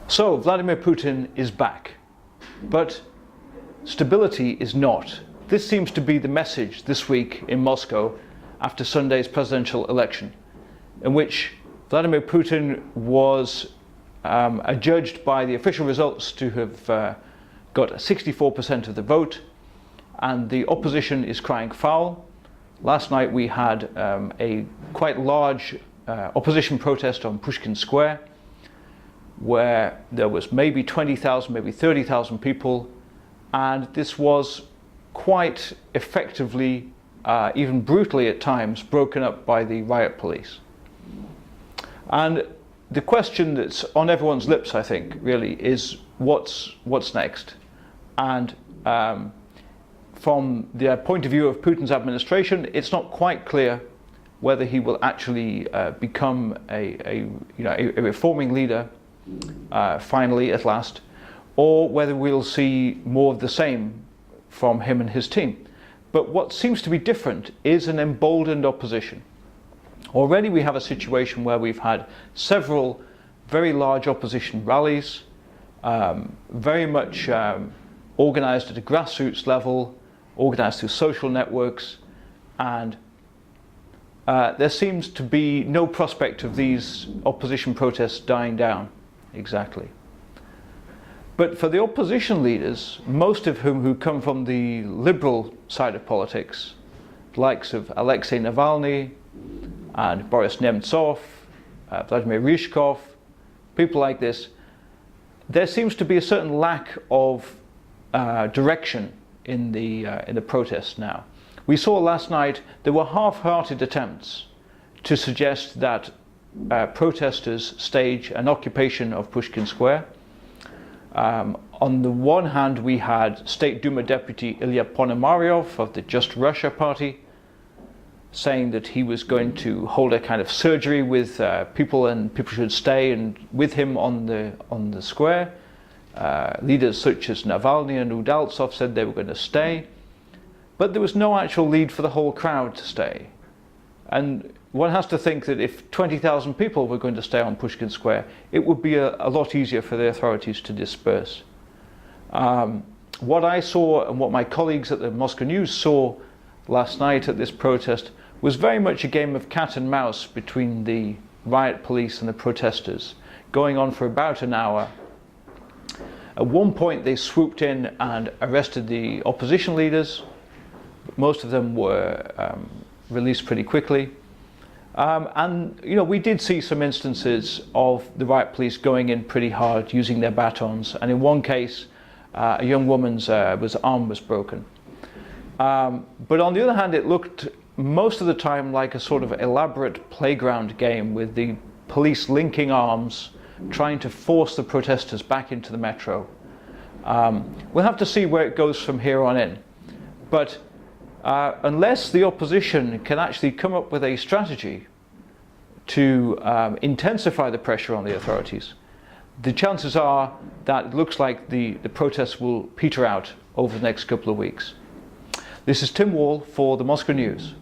So Vladimir Putin is back, but stability is not. This seems to be the message this week in Moscow after Sunday's presidential election, in which Vladimir Putin was adjudged by the official results to have got 64% of the vote, and the opposition is crying foul. Last night we had a quite large opposition protest on Pushkin Square, where there was maybe 20,000, maybe 30,000 people, and this was quite effectively, even brutally at times, broken up by the riot police. And the question that's on everyone's lips, I think, really, is what's next? And from the point of view of Putin's administration, it's not quite clear whether he will actually become a reforming leader finally at last, or whether we'll see more of the same from him and his team. But what seems to be different is an emboldened opposition. Already we have a situation where we've had several very large opposition rallies, very much organized at a grassroots level, organized through social networks, and there seems to be no prospect of these opposition protests dying down exactly. But for the opposition leaders, most of whom who come from the liberal side of politics, the likes of Alexei Navalny and Boris Nemtsov, Vladimir Ryzhkov, people like this, there seems to be a certain lack of direction in the protests now. We saw last night there were half-hearted attempts to suggest that protesters stage an occupation of Pushkin Square. On the one hand, we had State Duma Deputy Ilya Ponomaryov of the Just Russia party saying that he was going to hold a kind of surgery with people, and people should stay and with him on the square. Leaders such as Navalny and Udaltsov said they were going to stay, but there was no actual lead for the whole crowd to stay. And one has to think that if 20,000 people were going to stay on Pushkin Square, it would be a lot easier for the authorities to disperse. What I saw and what my colleagues at the Moscow News saw last night at this protest was very much a game of cat and mouse between the riot police and the protesters, going on for about an hour. At one point they swooped in and arrested the opposition leaders. Most of them were released pretty quickly. And we did see some instances of the riot police going in pretty hard, using their batons, and in one case a young woman's arm was broken. But on the other hand, it looked most of the time like a sort of elaborate playground game with the police linking arms, trying to force the protesters back into the metro. We'll have to see where it goes from here on in. But unless the opposition can actually come up with a strategy to intensify the pressure on the authorities, the chances are that it looks like the protests will peter out over the next couple of weeks. This is Tim Wall for the Moscow News.